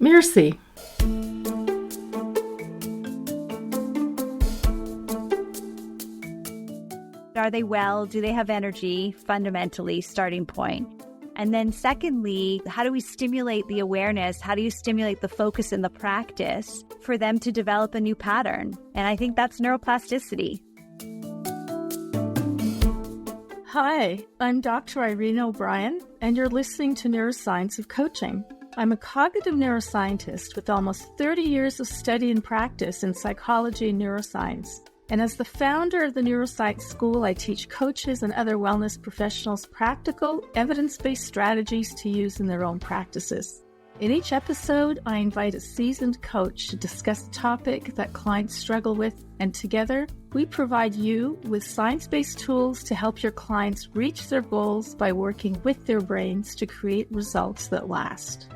Mirasee. Are they well? Do they have energy? Fundamentally, starting point. And then secondly, how do we stimulate the awareness? How do you stimulate the focus and the practice for them to develop a new pattern? And I think that's neuroplasticity. Hi, I'm Dr. Irene O'Brien, and you're listening to Neuroscience of Coaching. I'm a cognitive neuroscientist with almost 30 years of study and practice in psychology and neuroscience. And as the founder of the Neuroscience School, I teach coaches and other wellness professionals practical, evidence-based strategies to use in their own practices. In each episode, I invite a seasoned coach to discuss a topic that clients struggle with, and together, we provide you with science-based tools to help your clients reach their goals by working with their brains to create results that last.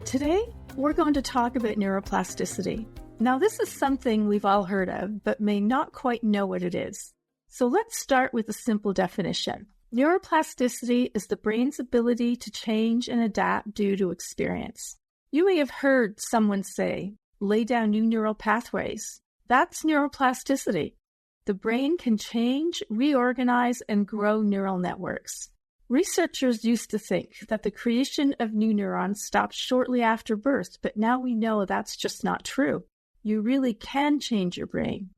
Today, we're going to talk about neuroplasticity. Now, this is something we've all heard of, but may not quite know what it is. So let's start with a simple definition. Neuroplasticity is the brain's ability to change and adapt due to experience. You may have heard someone say, lay down new neural pathways. That's neuroplasticity. The brain can change, reorganize, and grow neural networks. Researchers used to think that the creation of new neurons stopped shortly after birth, but now we know that's just not true. You really can change your brain.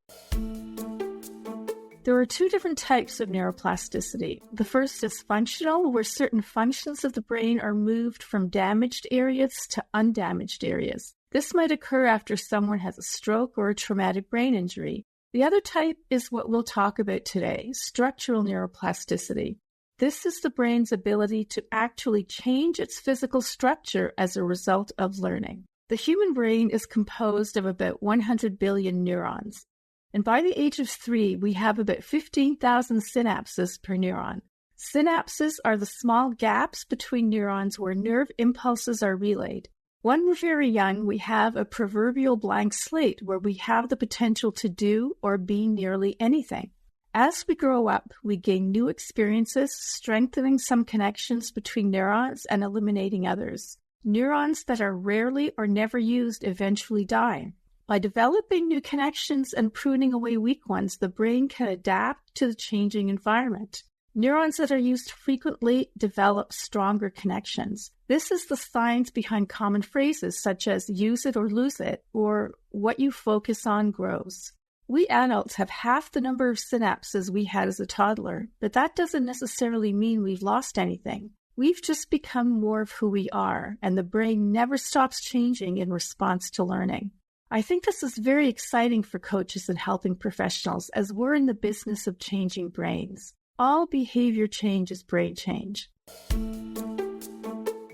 There are two different types of neuroplasticity. The first is functional, where certain functions of the brain are moved from damaged areas to undamaged areas. This might occur after someone has a stroke or a traumatic brain injury. The other type is what we'll talk about today, structural neuroplasticity. This is the brain's ability to actually change its physical structure as a result of learning. The human brain is composed of about 100 billion neurons. And by the age of 3, we have about 15,000 synapses per neuron. Synapses are the small gaps between neurons where nerve impulses are relayed. When we're very young, we have a proverbial blank slate where we have the potential to do or be nearly anything. As we grow up, we gain new experiences, strengthening some connections between neurons and eliminating others. Neurons that are rarely or never used eventually die. By developing new connections and pruning away weak ones, the brain can adapt to the changing environment. Neurons that are used frequently develop stronger connections. This is the science behind common phrases such as use it or lose it, or what you focus on grows. We adults have half the number of synapses we had as a toddler, but that doesn't necessarily mean we've lost anything. We've just become more of who we are, and the brain never stops changing in response to learning. I think this is very exciting for coaches and helping professionals as we're in the business of changing brains. All behavior change is brain change.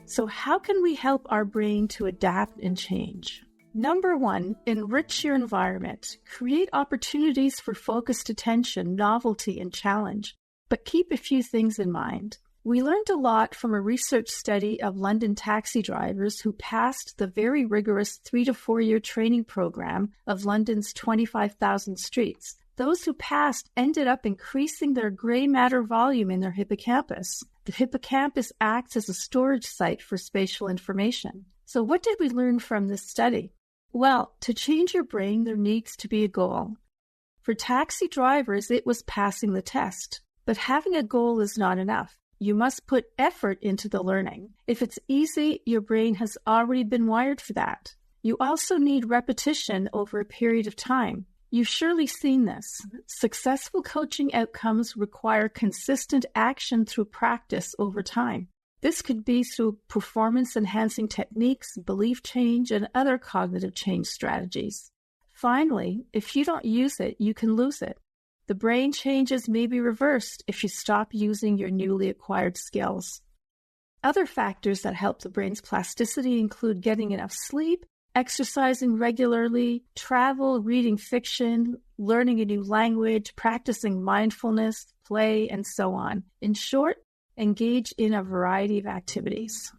So how can we help our brain to adapt and change? Number 1, enrich your environment. Create opportunities for focused attention, novelty, and challenge. But keep a few things in mind. We learned a lot from a research study of London taxi drivers who passed the very rigorous 3 to 4 year training program of London's 25,000 streets. Those who passed ended up increasing their gray matter volume in their hippocampus. The hippocampus acts as a storage site for spatial information. So what did we learn from this study? Well, to change your brain, there needs to be a goal. For taxi drivers, it was passing the test. But having a goal is not enough. You must put effort into the learning. If it's easy, your brain has already been wired for that. You also need repetition over a period of time. You've surely seen this. Successful coaching outcomes require consistent action through practice over time. This could be through performance-enhancing techniques, belief change, and other cognitive change strategies. Finally, if you don't use it, you can lose it. The brain changes may be reversed if you stop using your newly acquired skills. Other factors that help the brain's plasticity include getting enough sleep, exercising regularly, travel, reading fiction, learning a new language, practicing mindfulness, play, and so on. In short, engage in a variety of activities.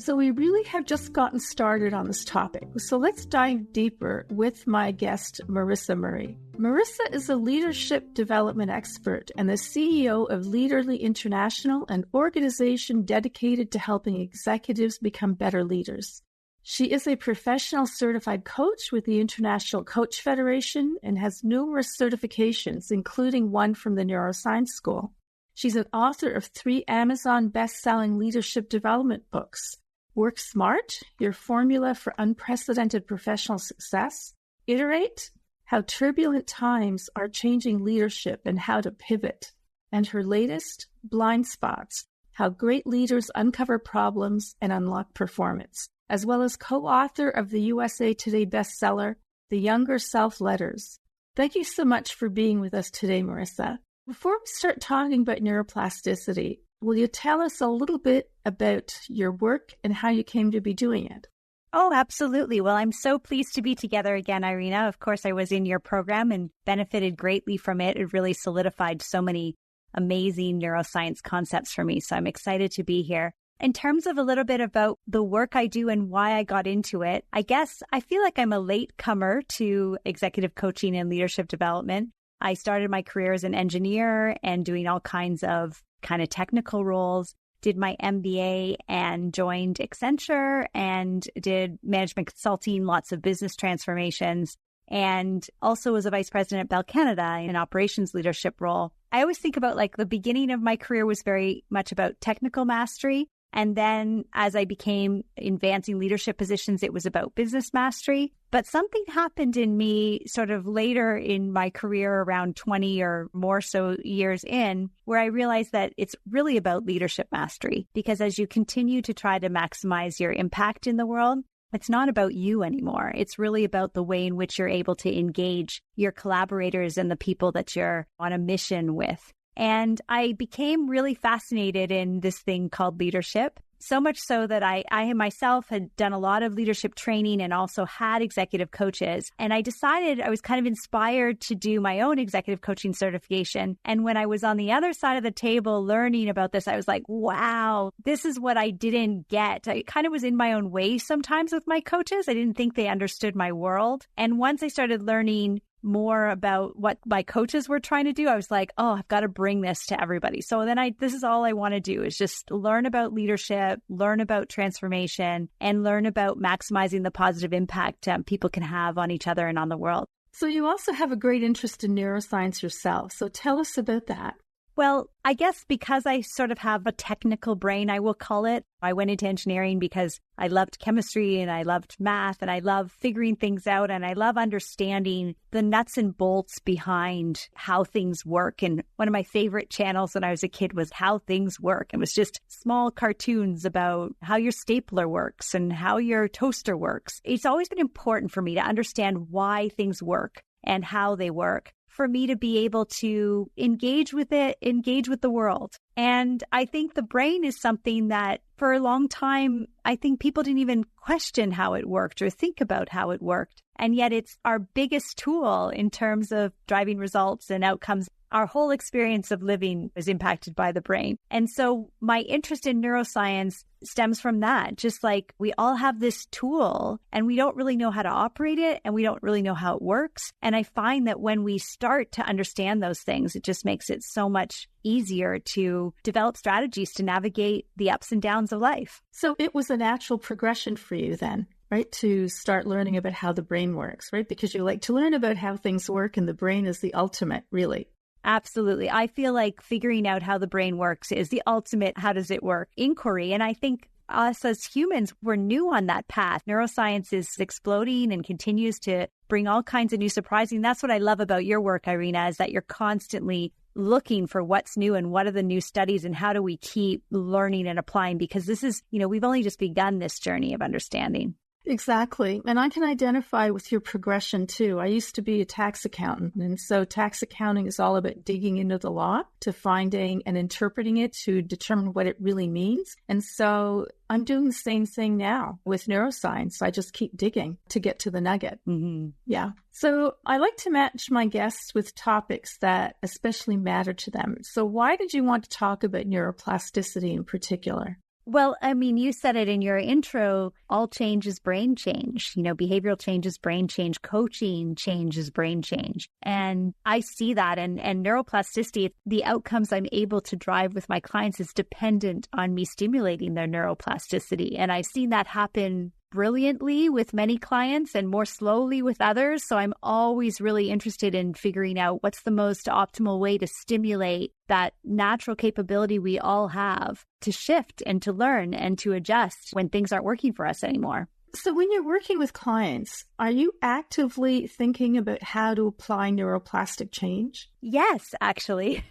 So we really have just gotten started on this topic. So let's dive deeper with my guest, Marisa Murray. Marissa is a leadership development expert and the CEO of Leaderly International, an organization dedicated to helping executives become better leaders. She is a professional certified coach with the International Coach Federation and has numerous certifications, including one from the Neuroscience School. She's an author of 3 Amazon best-selling leadership development books: Work Smart, Your Formula for Unprecedented Professional Success; Iterate, How Turbulent Times Are Changing Leadership and How to Pivot; and her latest, Blind Spots, How Great Leaders Uncover Problems and Unlock Performance, as well as co-author of the USA Today bestseller, The Younger Self Letters. Thank you so much for being with us today, Marissa. Before we start talking about neuroplasticity, will you tell us a little bit about your work and how you came to be doing it? Oh, absolutely. Well, I'm so pleased to be together again, Irina. Of course, I was in your program and benefited greatly from it. It really solidified so many amazing neuroscience concepts for me. So I'm excited to be here. In terms of a little bit about the work I do and why I got into it, I guess I feel like I'm a late comer to executive coaching and leadership development. I started my career as an engineer and doing all kinds of technical roles, did my MBA and joined Accenture and did management consulting, lots of business transformations, and also was a vice president at Bell Canada in an operations leadership role. I always think about the beginning of my career was very much about technical mastery. And then as I became advancing leadership positions, it was about business mastery. But something happened in me sort of later in my career, around 20 or more so years in, where I realized that it's really about leadership mastery. Because as you continue to try to maximize your impact in the world, it's not about you anymore. It's really about the way in which you're able to engage your collaborators and the people that you're on a mission with. And I became really fascinated in this thing called leadership, so much so that I myself had done a lot of leadership training and also had executive coaches. And I decided I was kind of inspired to do my own executive coaching certification. And when I was on the other side of the table learning about this, I was like, wow, this is what I didn't get. I kind of was in my own way sometimes with my coaches. I didn't think they understood my world. And once I started learning more about what my coaches were trying to do, I was like, oh, I've got to bring this to everybody. So then this is all I want to do is just learn about leadership, learn about transformation, and learn about maximizing the positive impact people can have on each other and on the world. So you also have a great interest in neuroscience yourself. So tell us about that. Well, I guess because I sort of have a technical brain, I will call it. I went into engineering because I loved chemistry and I loved math and I love figuring things out and I love understanding the nuts and bolts behind how things work. And one of my favorite channels when I was a kid was How Things Work. It was just small cartoons about how your stapler works and how your toaster works. It's always been important for me to understand why things work and how they work, for me to be able to engage with it, engage with the world. And I think the brain is something that for a long time, I think people didn't even question how it worked or think about how it worked. And yet it's our biggest tool in terms of driving results and outcomes. Our whole experience of living is impacted by the brain. And so my interest in neuroscience stems from that. Just like we all have this tool and we don't really know how to operate it and we don't really know how it works. And I find that when we start to understand those things, it just makes it so much easier to develop strategies to navigate the ups and downs of life. So it was a natural progression for you then, right? To start learning about how the brain works, right? Because you like to learn about how things work and the brain is the ultimate, really. Absolutely. I feel like figuring out how the brain works is the ultimate how does it work inquiry. And I think us as humans, we're new on that path. Neuroscience is exploding and continues to bring all kinds of new surprising. That's what I love about your work, Irina, is that you're constantly looking for what's new and what are the new studies and how do we keep learning and applying, because this is, we've only just begun this journey of understanding. Exactly. And I can identify with your progression too. I used to be a tax accountant. And so tax accounting is all about digging into the law to finding and interpreting it to determine what it really means. And so I'm doing the same thing now with neuroscience. I just keep digging to get to the nugget. Mm-hmm. Yeah. So I like to match my guests with topics that especially matter to them. So why did you want to talk about neuroplasticity in particular? Well, I mean, you said it in your intro, all change is brain change. Behavioral change is brain change. Coaching change is brain change. And I see that. And neuroplasticity, the outcomes I'm able to drive with my clients is dependent on me stimulating their neuroplasticity. And I've seen that happen brilliantly with many clients and more slowly with others. So I'm always really interested in figuring out what's the most optimal way to stimulate that natural capability we all have to shift and to learn and to adjust when things aren't working for us anymore. So when you're working with clients, are you actively thinking about how to apply neuroplastic change? Yes, actually.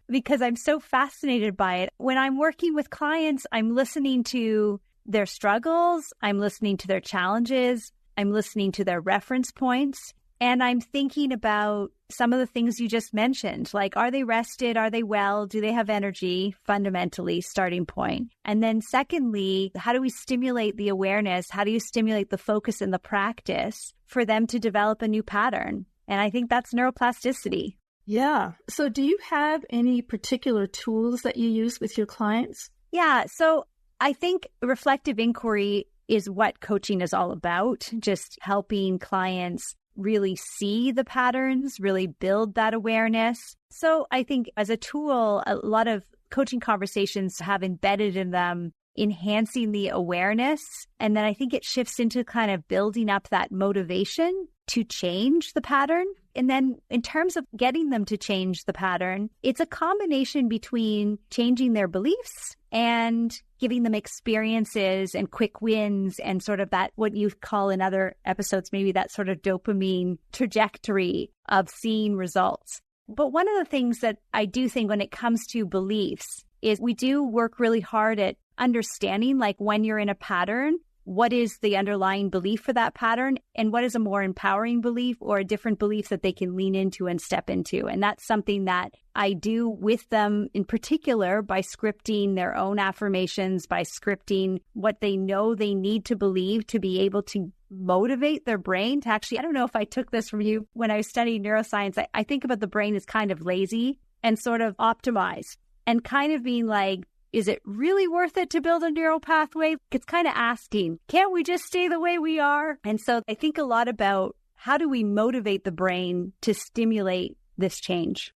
Because I'm so fascinated by it. When I'm working with clients, I'm listening to their struggles, I'm listening to their challenges, I'm listening to their reference points, and I'm thinking about some of the things you just mentioned, like, are they rested? Are they well? Do they have energy? Fundamentally, starting point. And then secondly, how do we stimulate the awareness? How do you stimulate the focus and the practice for them to develop a new pattern? And I think that's neuroplasticity. Yeah. So do you have any particular tools that you use with your clients? Yeah. So I think reflective inquiry is what coaching is all about, just helping clients really see the patterns, really build that awareness. So I think as a tool, a lot of coaching conversations have embedded in them enhancing the awareness. And then I think it shifts into kind of building up that motivation to change the pattern. And then in terms of getting them to change the pattern, it's a combination between changing their beliefs and giving them experiences and quick wins and sort of that, what you call in other episodes, maybe that sort of dopamine trajectory of seeing results. But one of the things that I do think when it comes to beliefs is we do work really hard at understanding, like, when you're in a pattern, what is the underlying belief for that pattern, and what is a more empowering belief or a different belief that they can lean into and step into. And that's something that I do with them in particular by scripting their own affirmations, by scripting what they know they need to believe to be able to motivate their brain to actually, I don't know if I took this from you when I was studying neuroscience, I think about the brain as kind of lazy and sort of optimized and kind of being like, is it really worth it to build a neural pathway? It's kind of asking, can't we just stay the way we are? And so I think a lot about how do we motivate the brain to stimulate this change?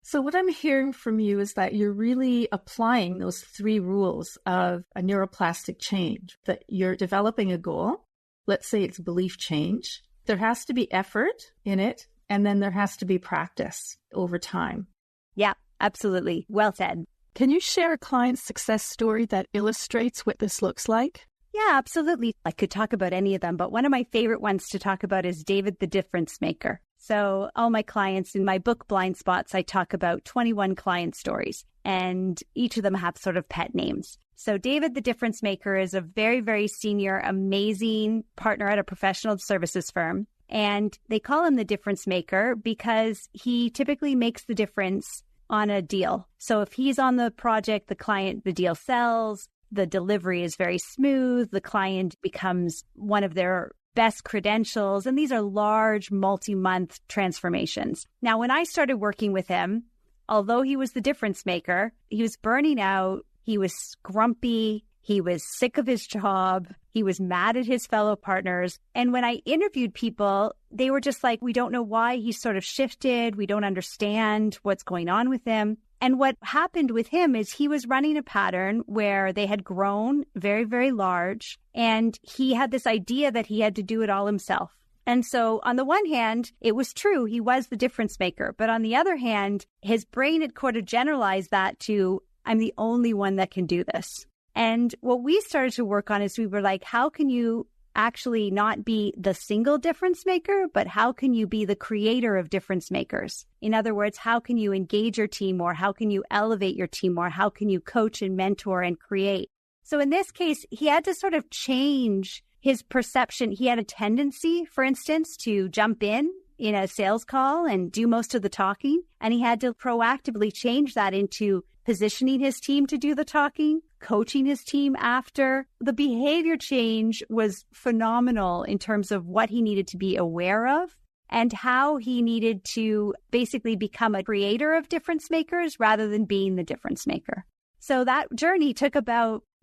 So what I'm hearing from you is that you're really applying those 3 rules of a neuroplastic change, that you're developing a goal. Let's say it's belief change. There has to be effort in it, and then there has to be practice over time. Yeah, absolutely. Well said. Can you share a client success story that illustrates what this looks like? Yeah, absolutely. I could talk about any of them, but one of my favorite ones to talk about is David the Difference Maker. So all my clients in my book, Blind Spots, I talk about 21 client stories, and each of them have sort of pet names. So David the Difference Maker is a very, very senior, amazing partner at a professional services firm. And they call him the Difference Maker because he typically makes the difference on a deal. So if he's on the project, the deal sells, the delivery is very smooth, the client becomes one of their best credentials, and these are large multi-month transformations. Now, when I started working with him, although he was the difference maker, he was burning out, he was grumpy, he was sick of his job, he was mad at his fellow partners. And when I interviewed people, they were just like, we don't know why he sort of shifted. We don't understand what's going on with him. And what happened with him is he was running a pattern where they had grown very, very large. And he had this idea that he had to do it all himself. And so on the one hand, it was true. He was the difference maker. But on the other hand, his brain had kind of generalized that to, I'm the only one that can do this. And what we started to work on is we were like, how can you actually not be the single difference maker, but how can you be the creator of difference makers? In other words, how can you engage your team more? How can you elevate your team more? How can you coach and mentor and create? So in this case, he had to sort of change his perception. He had a tendency, for instance, to jump in a sales call and do most of the talking. And he had to proactively change that into positioning his team to do the talking, coaching his team after. The behavior change was phenomenal in terms of what he needed to be aware of and how he needed to basically become a creator of difference makers rather than being the difference maker. So that journey took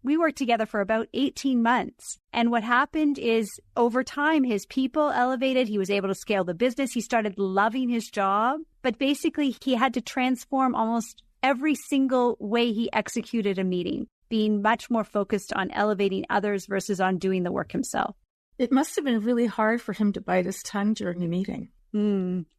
we worked together for about 18 months. And what happened is over time, his people elevated. He was able to scale the business. He started loving his job. But basically, he had to transform almost every single way he executed a meeting, being much more focused on elevating others versus on doing the work himself. It must have been really hard for him to bite his tongue during the meeting.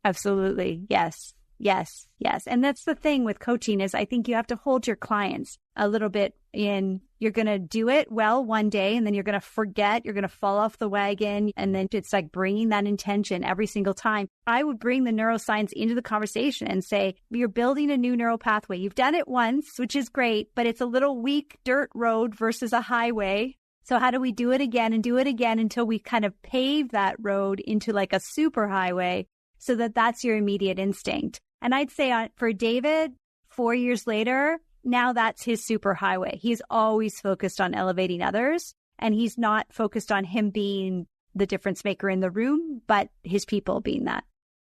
Absolutely. Yes. Yes. Yes. And that's the thing with coaching is I think you have to hold your clients a little bit you're going to do it well one day and then you're going to forget, you're going to fall off the wagon. And then it's like bringing that intention every single time. I would bring the neuroscience into the conversation and say, you're building a new neural pathway. You've done it once, which is great, but it's a little weak dirt road versus a highway. So how do we do it again and do it again until we kind of pave that road into like a super highway so that that's your immediate instinct? And I'd say for David, 4 years later, now that's his super highway. He's always focused on elevating others, and he's not focused on him being the difference maker in the room, but his people being that.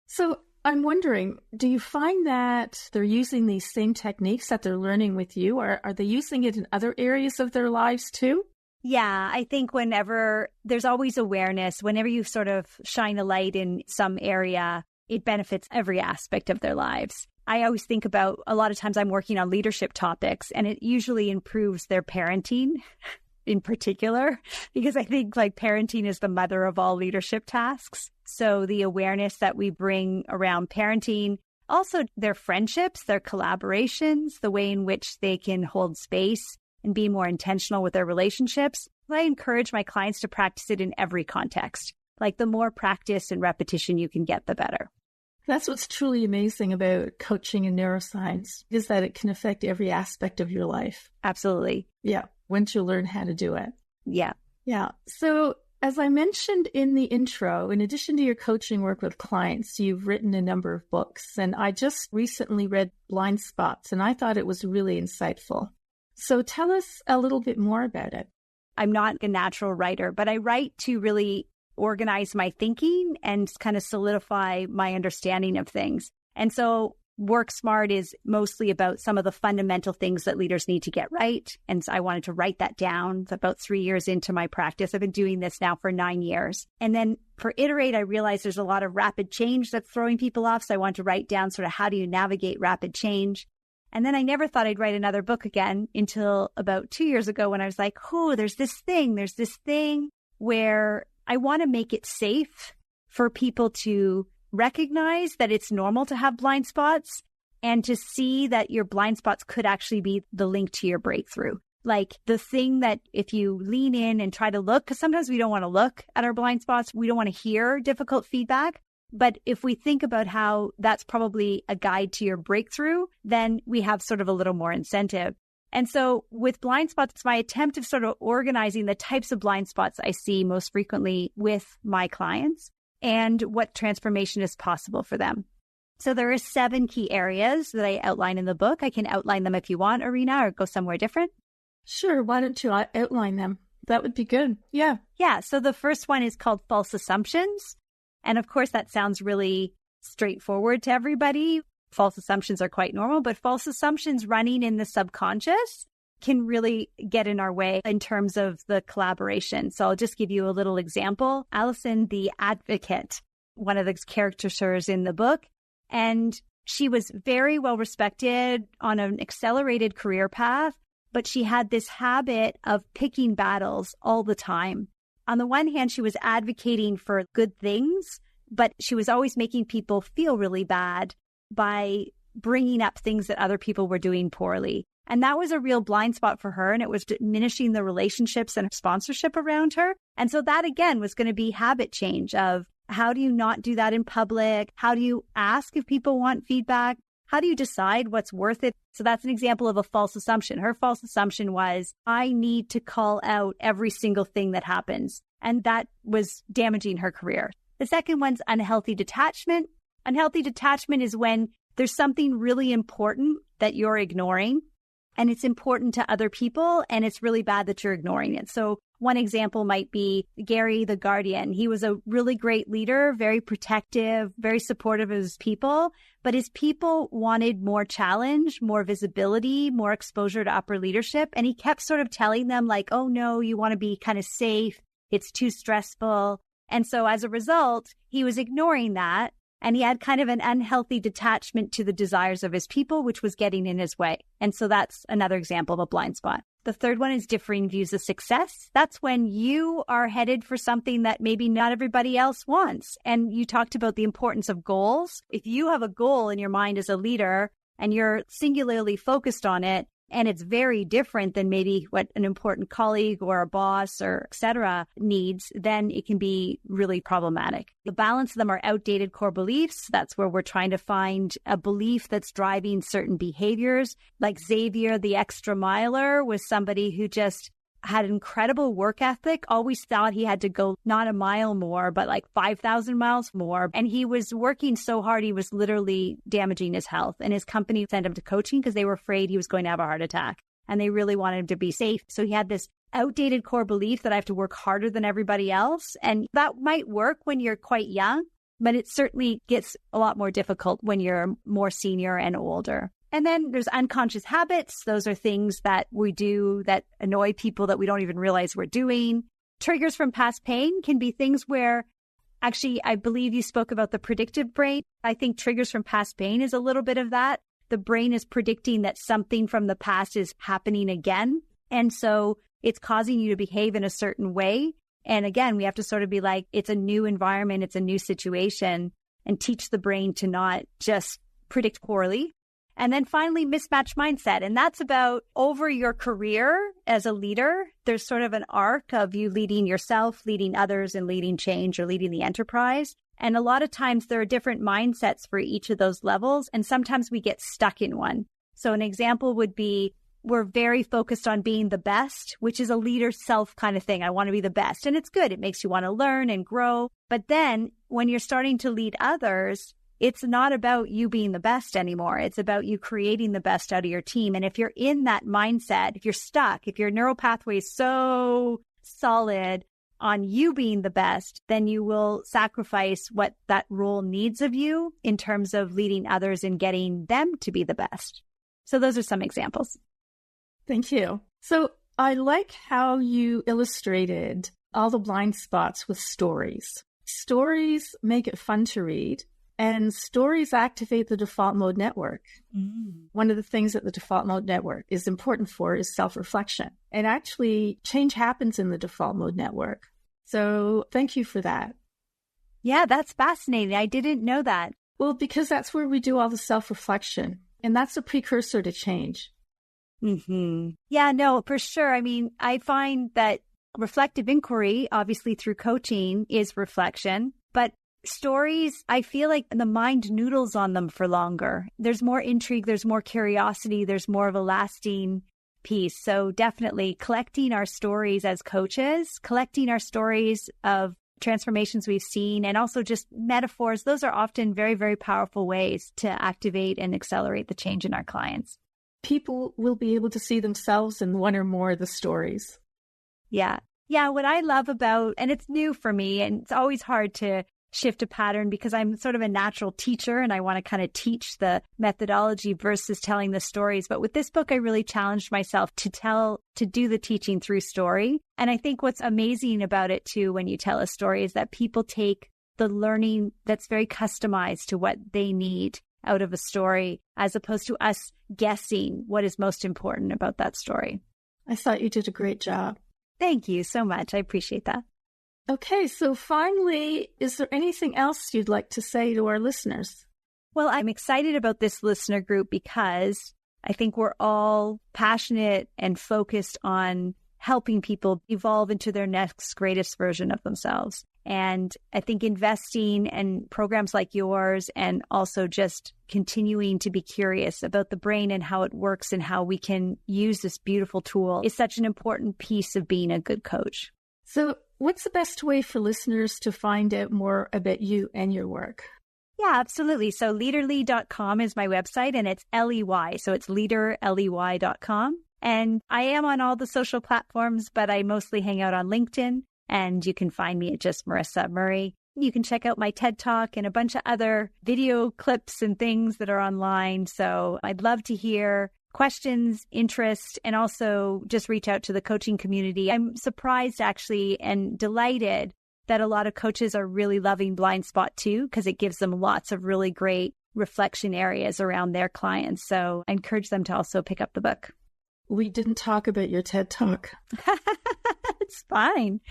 So I'm wondering, do you find that they're using these same techniques that they're learning with you, or are they using it in other areas of their lives too? Yeah, I think whenever there's always awareness, whenever you sort of shine a light in some area, it benefits every aspect of their lives. I always think about a lot of times I'm working on leadership topics and it usually improves their parenting in particular, because I think like parenting is the mother of all leadership tasks. So the awareness that we bring around parenting, also their friendships, their collaborations, the way in which they can hold space and be more intentional with their relationships. I encourage my clients to practice it in every context. Like the more practice and repetition you can get, the better. That's what's truly amazing about coaching in neuroscience, is that it can affect every aspect of your life. Absolutely. Yeah. Once you learn how to do it. Yeah. Yeah. So as I mentioned in the intro, in addition to your coaching work with clients, you've written a number of books. And I just recently read Blind Spots, and I thought it was really insightful. So tell us a little bit more about it. I'm not a natural writer, but I write to really organize my thinking and kind of solidify my understanding of things. And so Work Smart is mostly about some of the fundamental things that leaders need to get right. And so I wanted to write that down. It's about 3 years into my practice. I've been doing this now for 9 years. And then for Iterate, I realized there's a lot of rapid change that's throwing people off. So I wanted to write down sort of how do you navigate rapid change. And then I never thought I'd write another book again until about 2 years ago when I was like, there's this thing where I want to make it safe for people to recognize that it's normal to have blind spots and to see that your blind spots could actually be the link to your breakthrough. Like the thing that if you lean in and try to look, because sometimes we don't want to look at our blind spots, we don't want to hear difficult feedback. But if we think about how that's probably a guide to your breakthrough, then we have sort of a little more incentive. And so with blind spots, it's my attempt of sort of organizing the types of blind spots I see most frequently with my clients and what transformation is possible for them. So there are 7 key areas that I outline in the book. I can outline them if you want, Arena, or go somewhere different. Sure. Why don't you outline them? That would be good. Yeah. Yeah. So the first one is called false assumptions. And of course, that sounds really straightforward to everybody. False assumptions are quite normal, but false assumptions running in the subconscious can really get in our way in terms of the collaboration. So I'll just give you a little example. Allison, the advocate, one of the characters in the book, and she was very well respected on an accelerated career path, but she had this habit of picking battles all the time. On the one hand, she was advocating for good things, but she was always making people feel really bad by bringing up things that other people were doing poorly. And that was a real blind spot for her. And it was diminishing the relationships and sponsorship around her. And so that, again, was going to be habit change of how do you not do that in public? How do you ask if people want feedback? How do you decide what's worth it? So that's an example of a false assumption. Her false assumption was, I need to call out every single thing that happens. And that was damaging her career. The second one's unhealthy detachment. Unhealthy detachment is when there's something really important that you're ignoring, and it's important to other people, and it's really bad that you're ignoring it. So One example might be Gary the Guardian. He was a really great leader, very protective, very supportive of his people, but his people wanted more challenge, more visibility, more exposure to upper leadership. And he kept sort of telling them like, oh no, you want to be kind of safe. It's too stressful. And so as a result, he was ignoring that. And he had kind of an unhealthy detachment to the desires of his people, which was getting in his way. And so that's another example of a blind spot. The third one is differing views of success. That's when you are headed for something that maybe not everybody else wants. And you talked about the importance of goals. If you have a goal in your mind as a leader and you're singularly focused on it, and it's very different than maybe what an important colleague or a boss or et cetera needs, then it can be really problematic. The balance of them are outdated core beliefs. That's where we're trying to find a belief that's driving certain behaviors. Like Xavier, the extra miler, was somebody who just had incredible work ethic, always thought he had to go not a mile more, but like 5,000 miles more. And he was working so hard, he was literally damaging his health. And his company sent him to coaching because they were afraid he was going to have a heart attack. And they really wanted him to be safe. So he had this outdated core belief that I have to work harder than everybody else. And that might work when you're quite young, but it certainly gets a lot more difficult when you're more senior and older. And then there's unconscious habits. Those are things that we do that annoy people that we don't even realize we're doing. Triggers from past pain can be things where, actually, I believe you spoke about the predictive brain. I think triggers from past pain is a little bit of that. The brain is predicting that something from the past is happening again. And so it's causing you to behave in a certain way. And again, we have to sort of be like, it's a new environment, it's a new situation, and teach the brain to not just predict poorly. And then finally, mismatched mindset. And that's about over your career as a leader. There's sort of an arc of you leading yourself, leading others, and leading change or leading the enterprise. And a lot of times there are different mindsets for each of those levels. And sometimes we get stuck in one. So an example would be we're very focused on being the best, which is a leader self kind of thing. I want to be the best. And it's good. It makes you want to learn and grow. But then when you're starting to lead others, it's not about you being the best anymore. It's about you creating the best out of your team. And if you're in that mindset, if you're stuck, if your neural pathway is so solid on you being the best, then you will sacrifice what that role needs of you in terms of leading others and getting them to be the best. So those are some examples. Thank you. So I like how you illustrated all the blind spots with stories. Stories make it fun to read. And stories activate the default mode network. One of the things that the default mode network is important for is self-reflection. And actually, change happens in the default mode network. So thank you for that. Yeah, that's fascinating. I didn't know that. Well, because that's where we do all the self-reflection. And that's a precursor to change. Yeah, no, for sure. I mean, I find that reflective inquiry, obviously through coaching, is reflection. But stories, I feel like the mind noodles on them for longer. There's more intrigue, there's more curiosity, there's more of a lasting piece. So definitely collecting our stories as coaches, collecting our stories of transformations we've seen, and also just metaphors. Those are often very, very powerful ways to activate and accelerate the change in our clients. People will be able to see themselves in one or more of the stories. Yeah. Yeah. What I love about, and it's new for me, and it's always hard to shift a pattern because I'm sort of a natural teacher and I want to kind of teach the methodology versus telling the stories. But with this book, I really challenged myself to do the teaching through story. And I think what's amazing about it too, when you tell a story, is that people take the learning that's very customized to what they need out of a story, as opposed to us guessing what is most important about that story. I thought you did a great job. Thank you so much. I appreciate that. Okay, so finally, is there anything else you'd like to say to our listeners? Well, I'm excited about this listener group because I think we're all passionate and focused on helping people evolve into their next greatest version of themselves. And I think investing in programs like yours, and also just continuing to be curious about the brain and how it works and how we can use this beautiful tool, is such an important piece of being a good coach. So what's the best way for listeners to find out more about you and your work? Yeah, absolutely. So leaderly.com is my website, and it's LEY. So it's leader, LEY.com. And I am on all the social platforms, but I mostly hang out on LinkedIn. And you can find me at just Marissa Murray. You can check out my TED Talk and a bunch of other video clips and things that are online. So I'd love to hear questions, interest, and also just reach out to the coaching community. I'm surprised actually and delighted that a lot of coaches are really loving Blind Spot too, because it gives them lots of really great reflection areas around their clients. So I encourage them to also pick up the book. We didn't talk about your TED Talk. It's fine.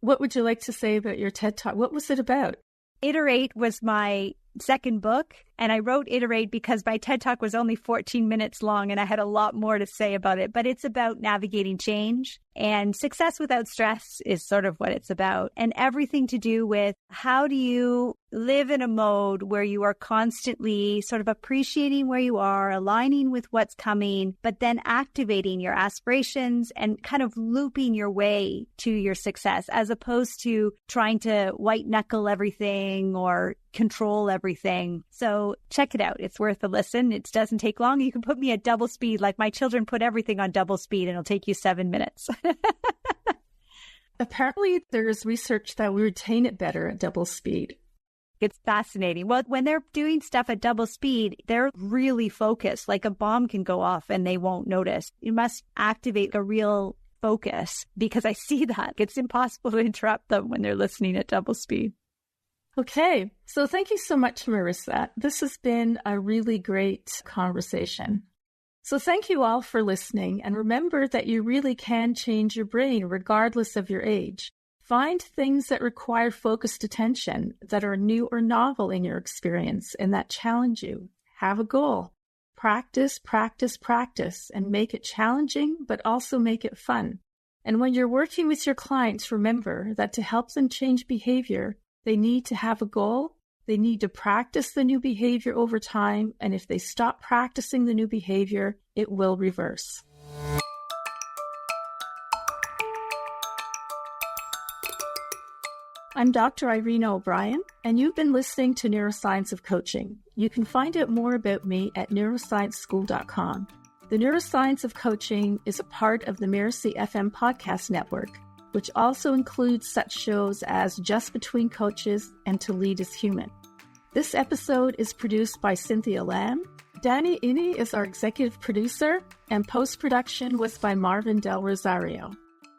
What would you like to say about your TED Talk? What was it about? Iterate was my second book, and I wrote Iterate because my TED Talk was only 14 minutes long and I had a lot more to say about it, but it's about navigating change, and success without stress is sort of what it's about, and everything to do with how do you live in a mode where you are constantly sort of appreciating where you are, aligning with what's coming, but then activating your aspirations and kind of looping your way to your success, as opposed to trying to white knuckle everything or control everything. So check it out. It's worth a listen. It doesn't take long. You can put me at double speed. Like my children put everything on double speed and it'll take you 7 minutes. Apparently, there's research that we retain it better at double speed. It's fascinating. Well, when they're doing stuff at double speed, they're really focused. Like a bomb can go off and they won't notice. You must activate a real focus, because I see that. It's impossible to interrupt them when they're listening at double speed. Okay, so thank you so much, Marissa. This has been a really great conversation. So thank you all for listening, and remember that you really can change your brain regardless of your age. Find things that require focused attention, that are new or novel in your experience, and that challenge you. Have a goal. Practice, practice, practice, and make it challenging, but also make it fun. And when you're working with your clients, remember that to help them change behavior, they need to have a goal, they need to practice the new behavior over time, and if they stop practicing the new behavior, it will reverse. I'm Dr. Irina O'Brien, and you've been listening to Neuroscience of Coaching. You can find out more about me at neuroscienceschool.com. The Neuroscience of Coaching is a part of the Mirasee FM podcast network, which also includes such shows as Just Between Coaches and To Lead is Human. This episode is produced by Cynthia Lamb. Danny Innie is our executive producer, and post-production was by Marvin Del Rosario.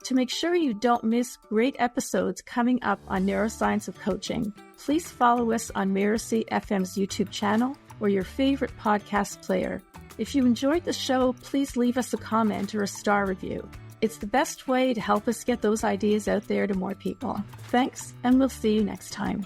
To make sure you don't miss great episodes coming up on Neuroscience of Coaching, please follow us on Mirasee FM's YouTube channel or your favorite podcast player. If you enjoyed the show, please leave us a comment or a star review. It's the best way to help us get those ideas out there to more people. Thanks, and we'll see you next time.